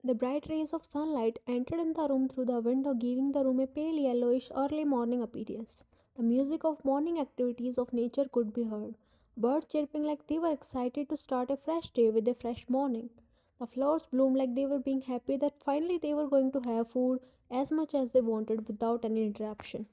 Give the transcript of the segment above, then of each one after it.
The bright rays of sunlight entered in the room through the window, giving the room a pale yellowish early morning appearance. The music of morning activities of nature could be heard, birds chirping like they were excited to start a fresh day with a fresh morning. The flowers bloomed like they were being happy that finally they were going to have food as much as they wanted without any interruption.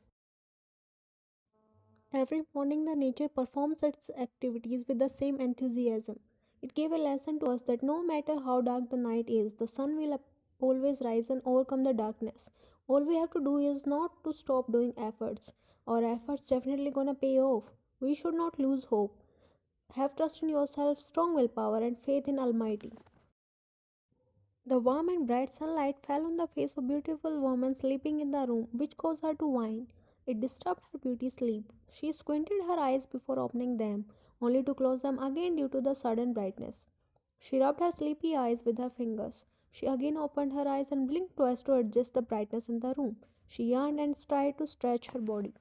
Every morning, the nature performs its activities with the same enthusiasm. It gave a lesson to us that no matter how dark the night is, the sun will always rise and overcome the darkness. All we have to do is not to stop doing efforts. Our efforts definitely gonna pay off. We should not lose hope. Have trust in yourself, strong willpower, and faith in Almighty. The warm and bright sunlight fell on the face of a beautiful woman sleeping in the room, which caused her to whine. It disturbed her beauty sleep. She squinted her eyes before opening them, only to close them again due to the sudden brightness. She rubbed her sleepy eyes with her fingers. She again opened her eyes and blinked twice to adjust the brightness in the room. She yawned and tried to stretch her body.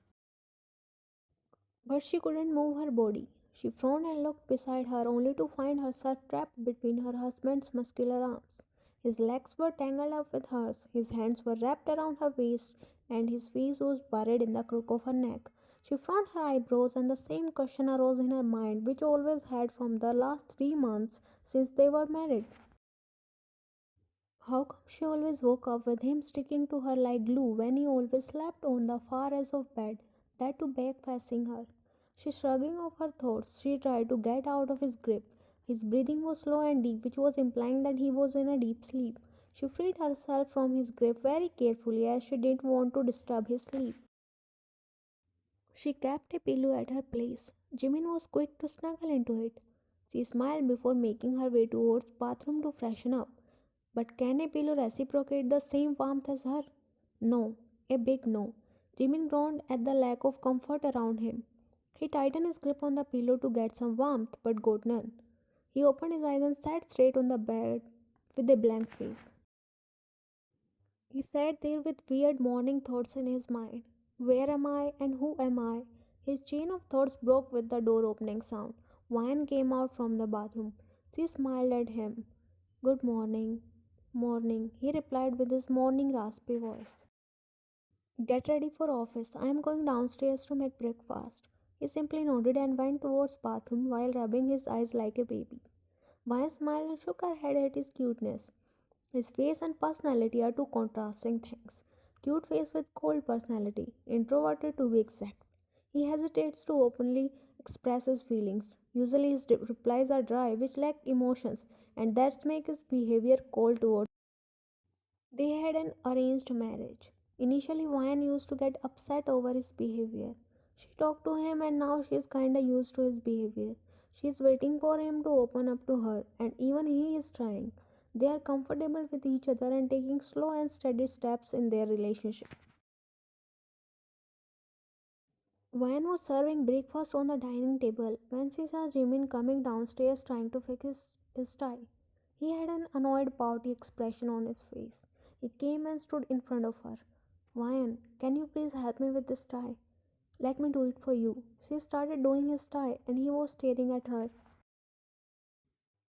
But she couldn't move her body. She frowned and looked beside her only to find herself trapped between her husband's muscular arms. His legs were tangled up with hers, his hands were wrapped around her waist, and his face was buried in the crook of her neck. She frowned her eyebrows, and the same question arose in her mind, which always had from the last 3 months since they were married. How come she always woke up with him sticking to her like glue when he always slept on the far edge of bed, that to back facing her? She shrugging off her thoughts, she tried to get out of his grip. His breathing was slow and deep, which was implying that he was in a deep sleep. She freed herself from his grip very carefully as she didn't want to disturb his sleep. She kept a pillow at her place. Jimin was quick to snuggle into it. She smiled before making her way towards bathroom to freshen up. But can a pillow reciprocate the same warmth as her? No, a big no. Jimin groaned at the lack of comfort around him. He tightened his grip on the pillow to get some warmth, but got none. He opened his eyes and sat straight on the bed with a blank face. He sat there with weird morning thoughts in his mind. Where am I and who am I? His chain of thoughts broke with the door opening sound. Wyan came out from the bathroom. She smiled at him. Good morning. Morning, he replied with his morning raspy voice. Get ready for office. I am going downstairs to make breakfast. He simply nodded and went towards bathroom while rubbing his eyes like a baby. Maya smiled and shook her head at his cuteness. His face and personality are two contrasting things. Cute face with cold personality, introverted to be exact. He hesitates to openly express his feelings. Usually his replies are dry, which lack emotions, and that makes his behavior cold towards. They had an arranged marriage. Initially, Ryan used to get upset over his behavior. She talked to him and now she is kinda used to his behavior. She is waiting for him to open up to her, and even he is trying. They are comfortable with each other and taking slow and steady steps in their relationship. Ryan was serving breakfast on the dining table when she saw Jimin coming downstairs trying to fix his tie. He had an annoyed, pouty expression on his face. He came and stood in front of her. Ryan, can you please help me with this tie? Let me do it for you. She started doing his tie and he was staring at her.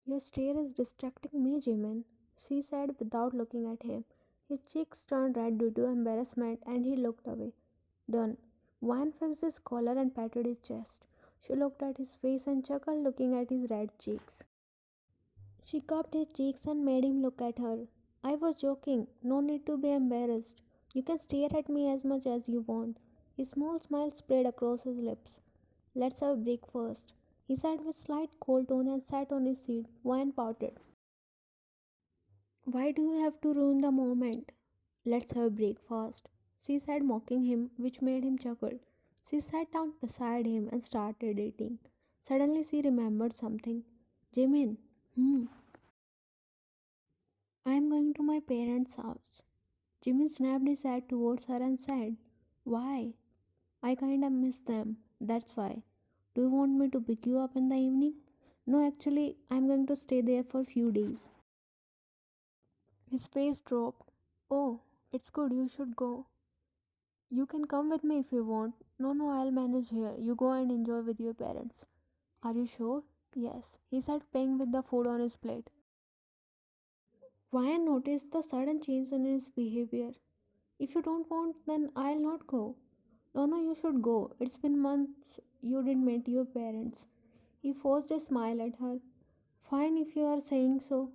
Your stare is distracting me, Jimin, she said without looking at him. His cheeks turned red due to embarrassment and he looked away. Done. Ryan fixed his collar and patted his chest. She looked at his face and chuckled, looking at his red cheeks. She cupped his cheeks and made him look at her. I was joking. No need to be embarrassed. You can stare at me as much as you want. A small smile spread across his lips. Let's have breakfast, he said with slight cold tone and sat on his seat. Ryan pouted. Why do you have to ruin the moment? Let's have breakfast, she said, mocking him, which made him chuckle. She sat down beside him and started eating. Suddenly she remembered something. Jimin, I am going to my parents' house. Jimin snapped his head towards her and said, why? I kinda miss them. That's why. Do you want me to pick you up in the evening? No, actually, I'm going to stay there for a few days. His face dropped. Oh, it's good, you should go. You can come with me if you want. No, no, I'll manage here. You go and enjoy with your parents. Are you sure? Yes, he said, paying with the food on his plate. Ryan noticed the sudden change in his behavior. If you don't want, then I'll not go. No, no, you should go. It's been months you didn't meet your parents. He forced a smile at her. Fine if you are saying so.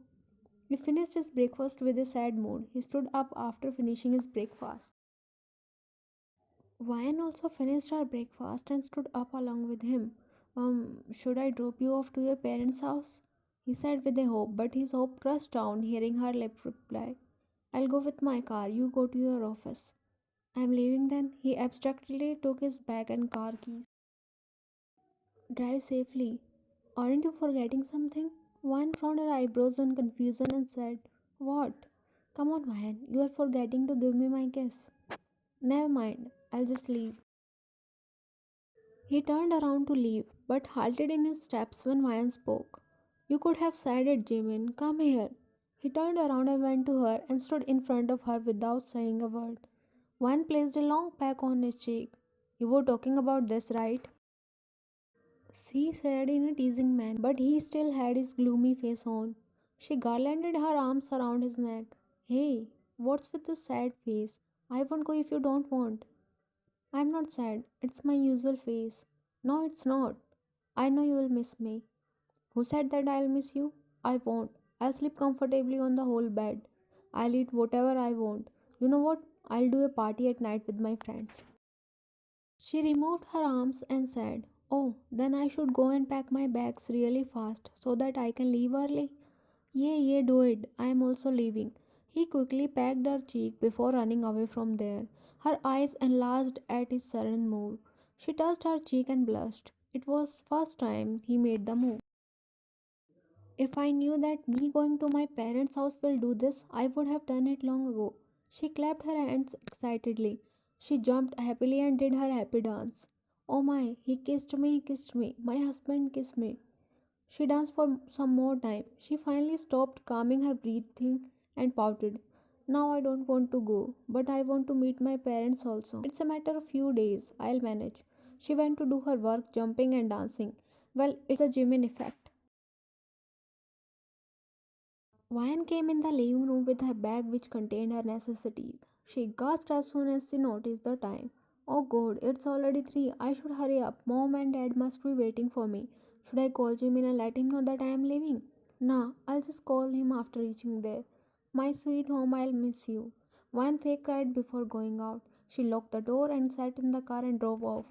He finished his breakfast with a sad mood. He stood up after finishing his breakfast. Ryan also finished her breakfast and stood up along with him. Should I drop you off to your parents' house? He said with a hope, but his hope crushed down hearing her lip reply. I'll go with my car, you go to your office. I'm leaving then. He abstractedly took his bag and car keys. Drive safely. Aren't you forgetting something? Ryan frowned her eyebrows in confusion and said, What? Come on, Ryan, you are forgetting to give me my kiss. Never mind, I'll just leave. He turned around to leave, but halted in his steps when Ryan spoke. You could have said it, Jimin. Come here. He turned around and went to her and stood in front of her without saying a word. Ryan placed a long peck on his cheek. You were talking about this, right? She said in a teasing manner, but he still had his gloomy face on. She garlanded her arms around his neck. Hey, what's with the sad face? I won't go if you don't want. I'm not sad. It's my usual face. No, it's not. I know you will miss me. Who said that I'll miss you? I won't. I'll sleep comfortably on the whole bed. I'll eat whatever I want. You know what? I'll do a party at night with my friends. She removed her arms and said, Oh, then I should go and pack my bags really fast so that I can leave early. Yeah, yeah, do it. I am also leaving. He quickly packed her cheek before running away from there. Her eyes enlarged at his sudden move. She touched her cheek and blushed. It was first time he made the move. If I knew that me going to my parents' house will do this, I would have done it long ago. She clapped her hands excitedly. She jumped happily and did her happy dance. Oh my, he kissed me. My husband kissed me. She danced for some more time. She finally stopped, calming her breathing, and pouted. Now I don't want to go, but I want to meet my parents also. It's a matter of few days. I'll manage. She went to do her work, jumping and dancing. Well, it's a jimin effect. Ryan came in the living room with her bag which contained her necessities. She gasped as soon as she noticed the time. Oh god, it's already 3. I should hurry up. Mom and dad must be waiting for me. Should I call Jimin and let him know that I am leaving? Nah, I'll just call him after reaching there. My sweet home, I'll miss you. Ryan fake cried before going out. She locked the door and sat in the car and drove off.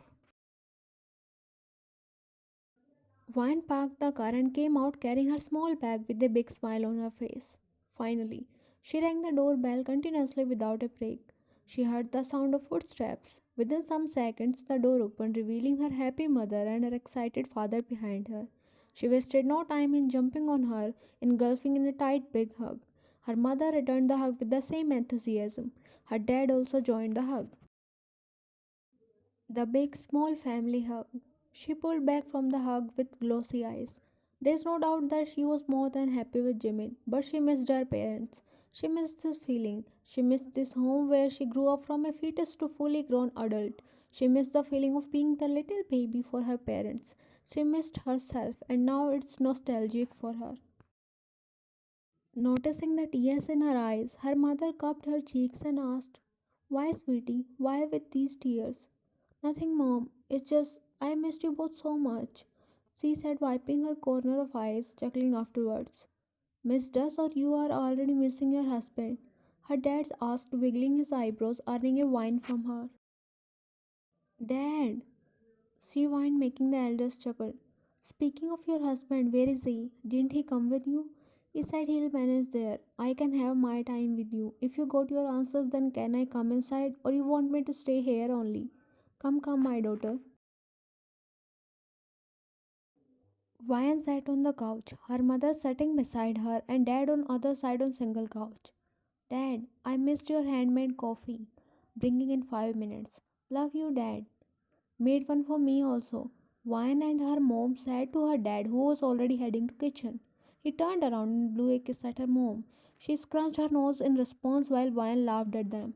Vine parked the car and came out carrying her small bag with a big smile on her face. Finally, she rang the doorbell continuously without a break. She heard the sound of footsteps. Within some seconds, the door opened, revealing her happy mother and her excited father behind her. She wasted no time in jumping on her, engulfing in a tight, big hug. Her mother returned the hug with the same enthusiasm. Her dad also joined the hug. The big small family hug. She pulled back from the hug with glossy eyes. There's no doubt that she was more than happy with Jimin, but she missed her parents. She missed this feeling. She missed this home where she grew up from a fetus to fully grown adult. She missed the feeling of being the little baby for her parents. She missed herself, and now it's nostalgic for her. Noticing the tears in her eyes, her mother cupped her cheeks and asked, Why, sweetie? Why with these tears? Nothing, Mom. It's just I missed you both so much, she said, wiping her corner of eyes, chuckling afterwards. Missed us, or you are already missing your husband? Her dad asked, wiggling his eyebrows, earning a whine from her. Dad, she whined, making the elders chuckle. Speaking of your husband, where is he? Didn't he come with you? He said he'll manage there. I can have my time with you. If you got your answers, then can I come inside, or you want me to stay here only? Come, come, my daughter. Vian sat on the couch, her mother sitting beside her and dad on other side on single couch. Dad, I missed your handmade coffee. Bringing in 5 minutes. Love you, Dad. Made one for me also. Vian and her mom said to her dad who was already heading to kitchen. He turned around and blew a kiss at her mom. She scrunched her nose in response while Vian laughed at them.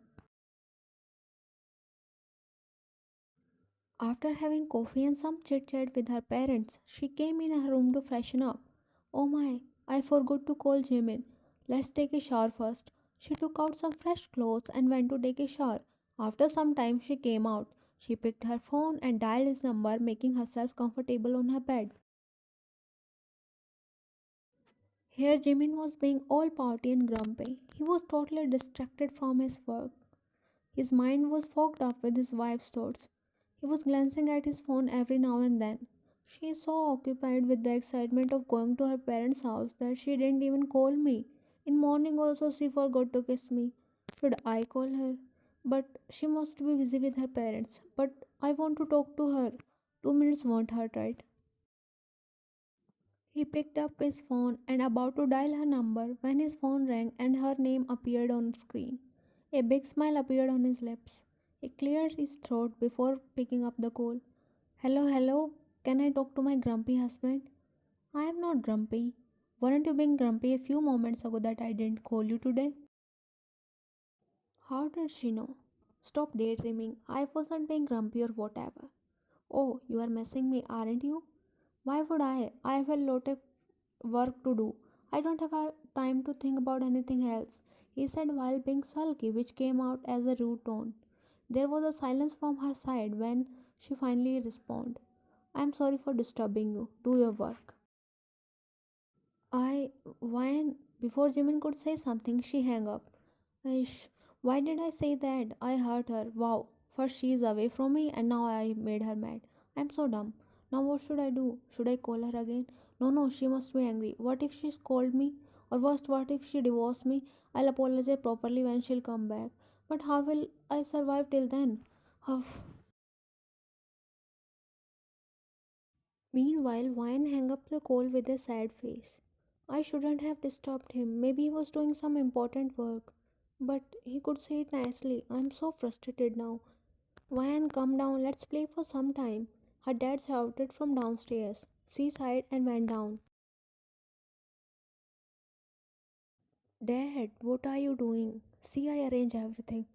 After having coffee and some chit chat with her parents, she came in her room to freshen up. Oh my, I forgot to call Jimin. Let's take a shower first. She took out some fresh clothes and went to take a shower. After some time, she came out. She picked her phone and dialed his number, making herself comfortable on her bed. Here, Jimin was being all pouty and grumpy. He was totally distracted from his work. His mind was fogged up with his wife's thoughts. He was glancing at his phone every now and then. She is so occupied with the excitement of going to her parents' house that she didn't even call me. In morning also she forgot to kiss me. Should I call her? But she must be busy with her parents. But I want to talk to her. 2 minutes won't hurt, right? He picked up his phone and about to dial her number when his phone rang and her name appeared on screen. A big smile appeared on his lips. He cleared his throat before picking up the call. Hello, hello. Can I talk to my grumpy husband? I am not grumpy. Weren't you being grumpy a few moments ago that I didn't call you today? How did she know? Stop daydreaming. I wasn't being grumpy or whatever. Oh, you are messing me, aren't you? Why would I? I have a lot of work to do. I don't have time to think about anything else, he said while being sulky, which came out as a rude tone. There was a silence from her side when she finally responded. I am sorry for disturbing you. Do your work. When before Jimin could say something, she hung up. Ish, why did I say that? I hurt her. Wow. First she is away from me and now I made her mad. I'm so dumb. Now what should I do? Should I call her again? No, no, she must be angry. What if she scolded me? Or worst, what if she divorced me? I'll apologize properly when she'll come back. But how will I survive till then? Huff. Meanwhile, Wine hung up the call with a sad face. I shouldn't have disturbed him. Maybe he was doing some important work. But he could say it nicely. I'm so frustrated now. Wine, come down. Let's play for some time. Her dad shouted from downstairs. She sighed and went down. Dad, what are you doing? See, I arrange everything.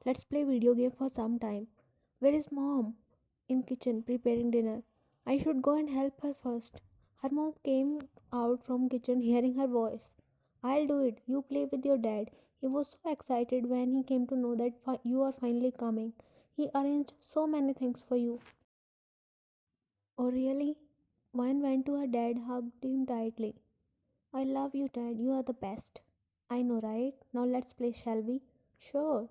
Let's play video game for some time. Where is mom? In kitchen preparing dinner. I should go and help her first. Her mom came out from kitchen hearing her voice. I'll do it. You play with your dad. He was so excited when he came to know that you are finally coming. He arranged so many things for you. Oh really? Vine went to her dad, hugged him tightly. I love you, Dad. You are the best. I know, right? Now let's play, shall we? Sure.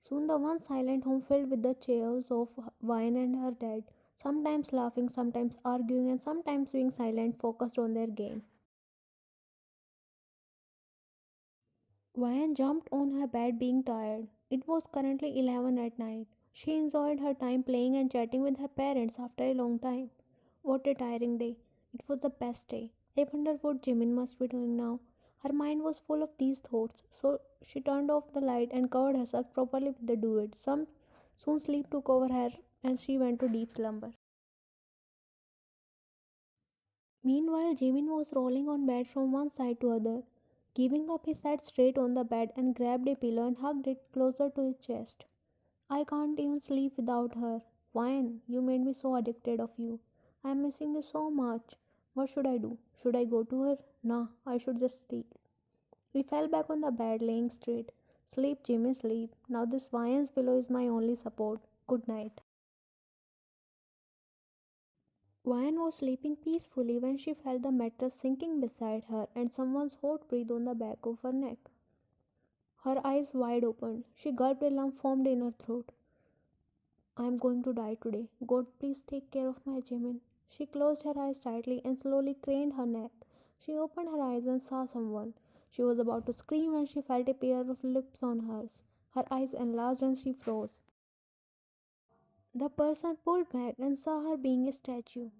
Soon the one silent home filled with the cheers of Vine and her dad, sometimes laughing, sometimes arguing, and sometimes being silent, focused on their game. Vine jumped on her bed, being tired. It was currently 11 at night. She enjoyed her time playing and chatting with her parents after a long time. What a tiring day. It was the best day. I wonder what Jimin must be doing now. Her mind was full of these thoughts, so she turned off the light and covered herself properly with the duvet. Soon sleep took over her and she went to deep slumber. Meanwhile, Jimin was rolling on bed from one side to other. Giving up, he sat straight on the bed and grabbed a pillow and hugged it closer to his chest. I can't even sleep without her. Fine, you made me so addicted of you. I'm missing you so much. What should I do? Should I go to her? Nah, I should just sleep. He fell back on the bed, laying straight. Sleep, Jimmy, sleep. Now this Vian's pillow is my only support. Good night. Vian was sleeping peacefully when she felt the mattress sinking beside her and someone's hot breath on the back of her neck. Her eyes wide open. She gulped a lump formed in her throat. I am going to die today. God, please take care of my Jimin. She closed her eyes tightly and slowly craned her neck. She opened her eyes and saw someone. She was about to scream when she felt a pair of lips on hers. Her eyes enlarged and she froze. The person pulled back and saw her being a statue.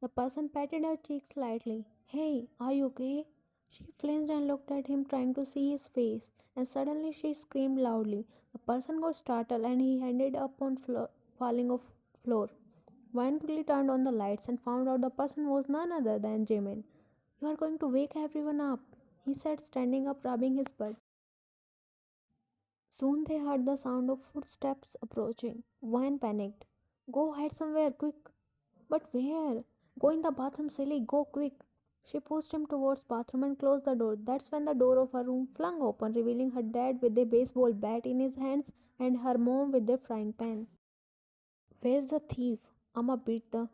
The person patted her cheek slightly. Hey, are you okay? She flinched and looked at him, trying to see his face, and suddenly she screamed loudly. The person got startled and he ended up on falling off floor. Vine quickly turned on the lights and found out the person was none other than Jimin. You are going to wake everyone up, he said, standing up, rubbing his butt. Soon they heard the sound of footsteps approaching. Vine panicked. Go hide somewhere, quick. But where? Go in the bathroom, silly, go quick. She pushed him towards bathroom and closed the door. That's when the door of her room flung open, revealing her dad with a baseball bat in his hands and her mom with a frying pan. Where's the thief? Amma beat the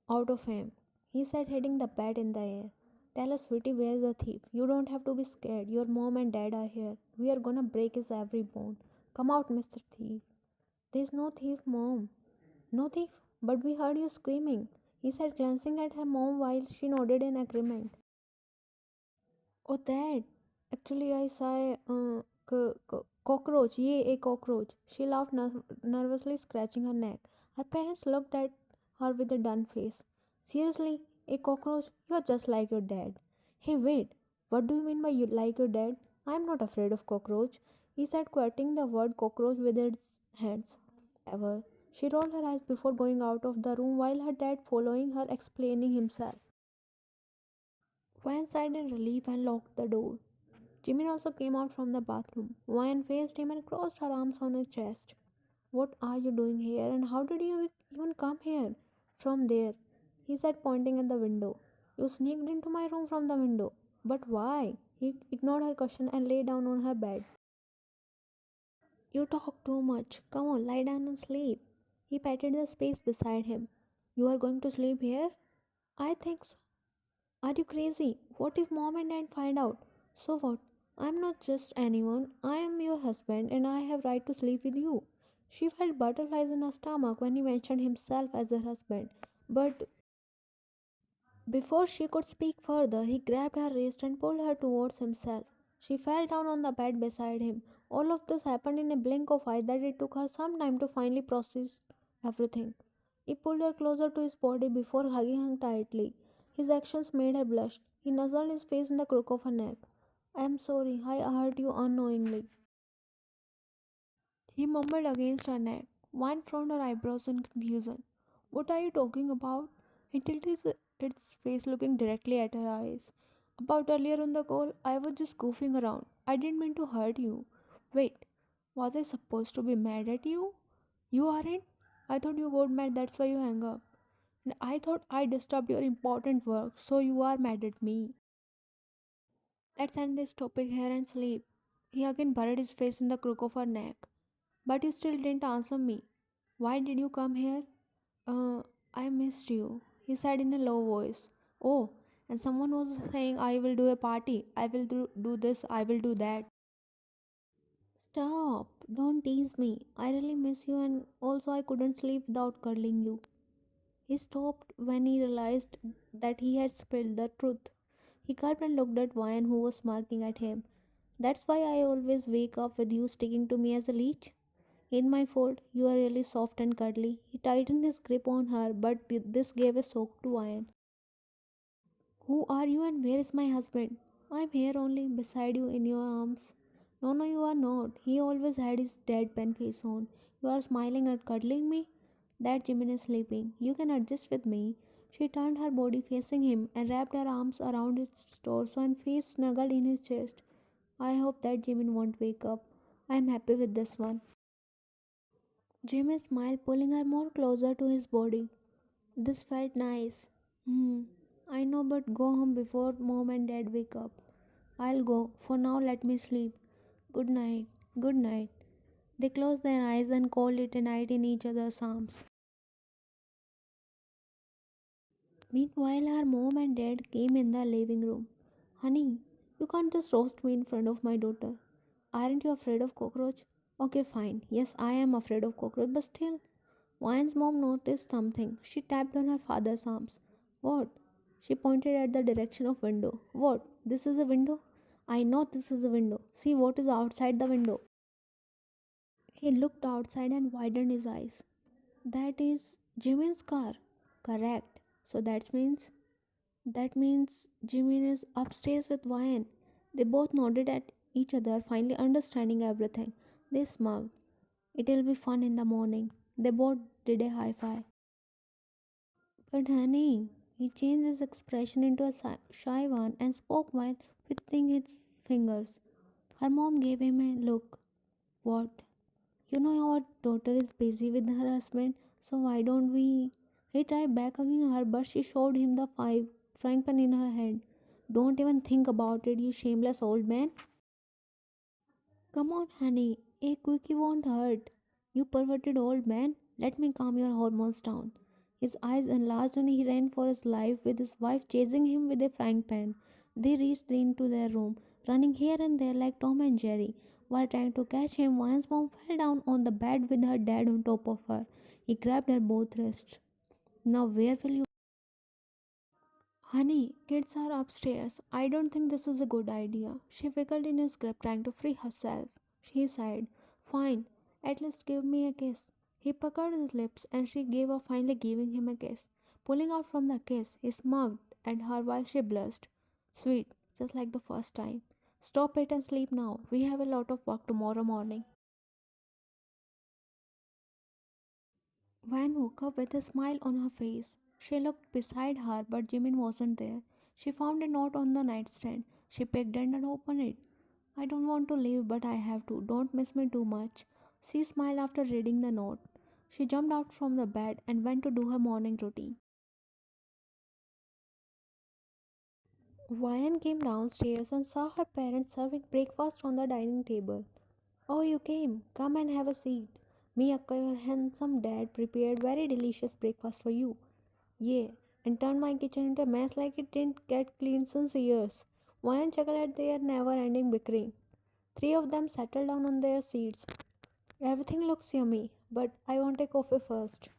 out of him. He said, hitting the bat in the air. Tell us, sweetie, where's the thief? You don't have to be scared. Your mom and dad are here. We are gonna break his every bone. Come out, Mr. Thief. There's no thief, Mom. No thief, but we heard you screaming, he said, glancing at her mom while she nodded in agreement. Oh, Dad. Actually, I saw a cockroach. Yeah, a cockroach. She laughed nervously, scratching her neck. Her parents looked at her with a done face. Seriously, a cockroach? You're just like your dad. Hey, wait. What do you mean by you like your dad? I'm not afraid of cockroach. He said, quoting the word cockroach with his hands. Ever. She rolled her eyes before going out of the room while her dad following her explaining himself. Van sighed in relief and locked the door. Jimin also came out from the bathroom. Van faced him and crossed her arms on his chest. What are you doing here and how did you even come here? From there, he said, pointing at the window. You sneaked into my room from the window. But why? He ignored her question and lay down on her bed. You talk too much. Come on, lie down and sleep. He patted the space beside him. You are going to sleep here? I think so. Are you crazy? What if mom and dad find out? So what? I'm not just anyone. I am your husband and I have right to sleep with you. She felt butterflies in her stomach when he mentioned himself as her husband. But before she could speak further, he grabbed her wrist and pulled her towards himself. She fell down on the bed beside him. All of this happened in a blink of eye that it took her some time to finally process everything. He pulled her closer to his body before hugging her tightly. His actions made her blush. He nuzzled his face in the crook of her neck. I am sorry, I hurt you unknowingly. He mumbled against her neck. One frowned her eyebrows in confusion. What are you talking about? He tilted its face, looking directly at her eyes. About earlier on the call, I was just goofing around. I didn't mean to hurt you. Wait, was I supposed to be mad at you? You aren't? I thought you got mad, that's why you hung up. And I thought I disturbed your important work, so you are mad at me. Let's end this topic here and sleep. He again buried his face in the crook of her neck. But you still didn't answer me. Why did you come here? Uh, I missed you, he said in a low voice. Oh, and someone was saying, I will do a party. I will do this. I will do that. Stop. Don't tease me. I really miss you, and also I couldn't sleep without cuddling you. He stopped when he realized that he had spilled the truth. He gulped and looked at Ryan, who was smirking at him. That's why I always wake up with you sticking to me as a leech. In my fault, you are really soft and cuddly. He tightened his grip on her, but this gave a shock to Ryan. Who are you and where is my husband? I'm here only, beside you in your arms. No, no, you are not. He always had his deadpan face on. You are smiling and cuddling me? That Jimin is sleeping. You can adjust with me. She turned her body facing him and wrapped her arms around his torso and face snuggled in his chest. I hope that Jimin won't wake up. I am happy with this one. Jimin smiled, pulling her more closer to his body. This felt nice. Hmm. I know, but go home before mom and dad wake up. I'll go. For now, let me sleep. Good night. Good night. They closed their eyes and called it a night in each other's arms. Meanwhile, her mom and dad came in the living room. Honey, you can't just roast me in front of my daughter. Aren't you afraid of cockroach? Okay, fine. Yes, I am afraid of cockroach, but still. Ryan's mom noticed something. She tapped on her father's arms. What? She pointed at the direction of window. What? This is a window? I know this is a window. See what is outside the window. He looked outside and widened his eyes. That is Jimin's car. Correct. So that means Jimin is upstairs with Ryan. They both nodded at each other, finally understanding everything. They smiled. It'll be fun in the morning. They both did a high five. But honey, he changed his expression into a shy one and spoke while twisting his fingers. Her mom gave him a look. What? You know our daughter is busy with her husband, so why don't we? He tried back hugging her, but she showed him the frying pan in her hand. Don't even think about it, you shameless old man. Come on, honey. A quickie won't hurt. You perverted old man. Let me calm your hormones down. His eyes enlarged and he ran for his life with his wife chasing him with a frying pan. They reached into their room, running here and there like Tom and Jerry. While trying to catch him, Vian's mom fell down on the bed with her dad on top of her. He grabbed her both wrists. Now where will you? Honey, kids are upstairs. I don't think this is a good idea. She wiggled in his grip, trying to free herself. She sighed. Fine, at least give me a kiss. He puckered his lips and she gave up, finally giving him a kiss. Pulling out from the kiss, he smirked at her while she blushed. Sweet, just like the first time. Stop it and sleep now. We have a lot of work tomorrow morning. Van woke up with a smile on her face. She looked beside her, but Jimin wasn't there. She found a note on the nightstand. She picked it and opened it. I don't want to leave, but I have to. Don't miss me too much. She smiled after reading the note. She jumped out from the bed and went to do her morning routine. Vian came downstairs and saw her parents serving breakfast on the dining table. Oh, you came. Come and have a seat. Me, Akka, your handsome dad, prepared very delicious breakfast for you. Yeah, and turned my kitchen into a mess like it didn't get cleaned since years. Vian chuckled at their never ending bickering. Three of them settled down on their seats. Everything looks yummy, but I want a coffee first.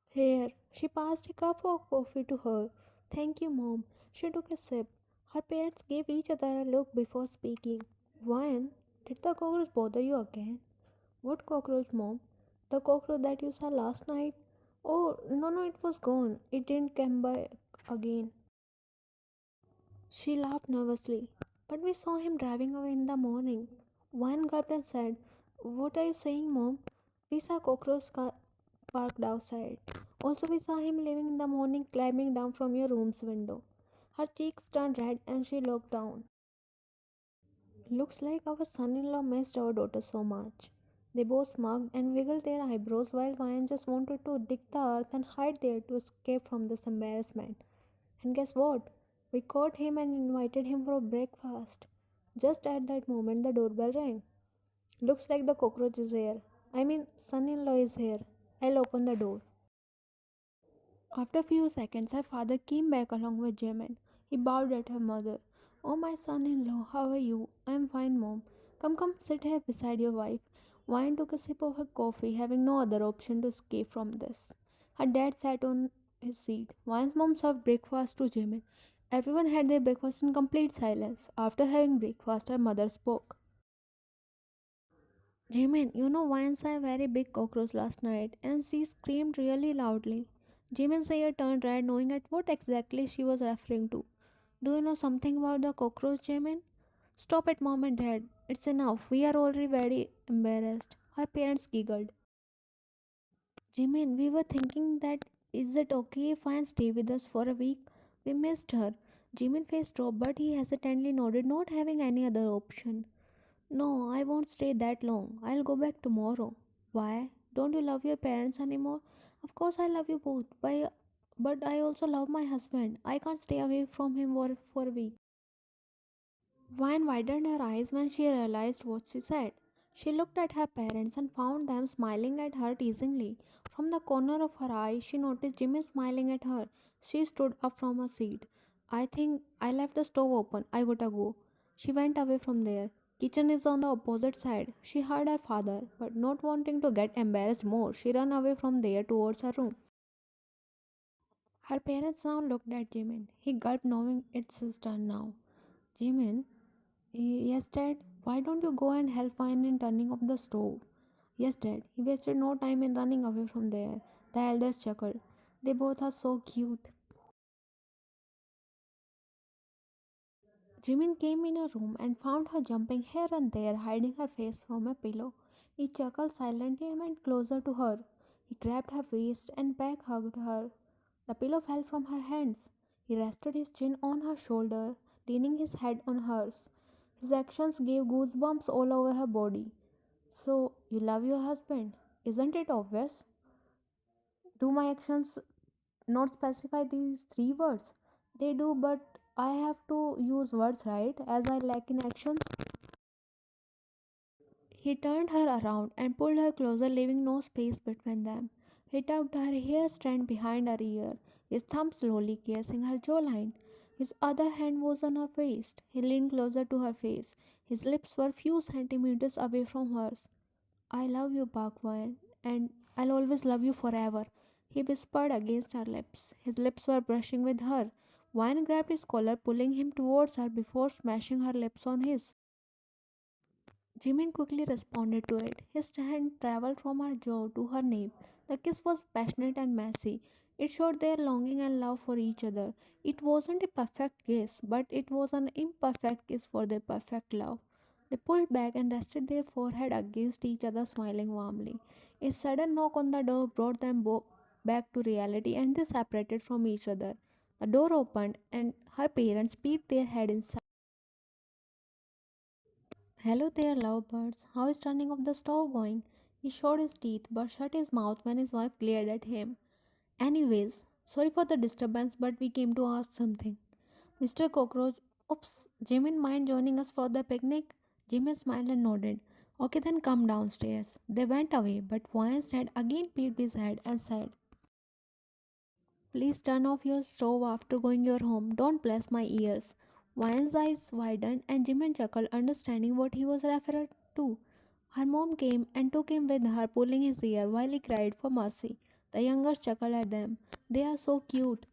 Here, she passed a cup of coffee to her. Thank you, Mom. She took a sip. Her parents gave each other a look before speaking. Vian, did the cockroach bother you again? What cockroach, Mom? The cockroach that you saw last night? Oh, no, no, it was gone. It didn't come back again. She laughed nervously. But we saw him driving away in the morning. One gulped and said, what are you saying, Mom? We saw cockroach parked outside. Also, we saw him leaving in the morning, climbing down from your room's window. Her cheeks turned red and she looked down. Looks like our son in law missed our daughter so much. They both smirked and wiggled their eyebrows while Ryan just wanted to dig the earth and hide there to escape from this embarrassment. And guess what? We caught him and invited him for breakfast. Just at that moment, the doorbell rang. Looks like the cockroach is here. I mean, son in law is here. I'll open the door. After a few seconds, her father came back along with Jimin. He bowed at her mother. Oh, my son in law, how are you? I'm fine, Mom. Come, come, sit here beside your wife. Wine took a sip of her coffee, having no other option to escape from this. Her dad sat on his seat. Wine's mom served breakfast to Jimin. Everyone had their breakfast in complete silence. After having breakfast, her mother spoke. Jimin, you know Vine saw a very big cockroach last night and she screamed really loudly. Jimin's ear turned red knowing at what exactly she was referring to. Do you know something about the cockroach, Jimin? Stop it, mom and dad. It's enough. We are already very embarrassed. Her parents giggled. Jimin, we were thinking that is it okay if I stay with us for a week? We missed her. Jimin face dropped but he hesitantly nodded, not having any other option. No, I won't stay that long. I'll go back tomorrow. Why? Don't you love your parents anymore? Of course, I love you both, but I also love my husband. I can't stay away from him for a week. Vine widened her eyes when she realized what she said. She looked at her parents and found them smiling at her teasingly. From the corner of her eye, she noticed Jimmy smiling at her. She stood up from her seat. I think I left the stove open. I gotta go. She went away from there. Kitchen is on the opposite side. She heard her father, but not wanting to get embarrassed more, she ran away from there towards her room. Her parents now looked at Jimin. He gulped, knowing it's his turn now. Jimin, yes, Dad. Why don't you go and help Vine in turning off the stove? Yes, Dad. He wasted no time in running away from there. The elders chuckled. They both are so cute. Jimin came in her room and found her jumping here and there, hiding her face from a pillow. He chuckled silently and went closer to her. He grabbed her waist and back hugged her. The pillow fell from her hands. He rested his chin on her shoulder, leaning his head on hers. His actions gave goosebumps all over her body. So, you love your husband? Isn't it obvious? Do my actions not specify these three words? They do, but I have to use words, right? As I lack in actions. He turned her around and pulled her closer, leaving no space between them. He tugged her hair strand behind her ear, his thumb slowly kissing her jawline. His other hand was on her waist. He leaned closer to her face. His lips were few centimeters away from hers. I love you, Bhagwan, and I'll always love you forever. He whispered against her lips. His lips were brushing with her. Wine grabbed his collar, pulling him towards her before smashing her lips on his. Jimin quickly responded to it. His hand traveled from her jaw to her nape. The kiss was passionate and messy. It showed their longing and love for each other. It wasn't a perfect kiss, but it was an imperfect kiss for their perfect love. They pulled back and rested their forehead against each other, smiling warmly. A sudden knock on the door brought them both back to reality and they separated from each other. The door opened and her parents peeped their head inside. Hello there, lovebirds. How is turning off the stove going? He showed his teeth but shut his mouth when his wife glared at him. Anyways, sorry for the disturbance, but we came to ask something. Mr. Cockroach, oops, Jimin mind joining us for the picnic? Jimin smiled and nodded. Okay, then come downstairs. They went away, but Wyan's dad again peeped his head and said, please turn off your stove after going your home. Don't bless my ears. Wyan's eyes widened and Jimin chuckled, understanding what he was referring to. Her mom came and took him with her, pulling his ear while he cried for mercy. The youngers chuckled at them. They are so cute.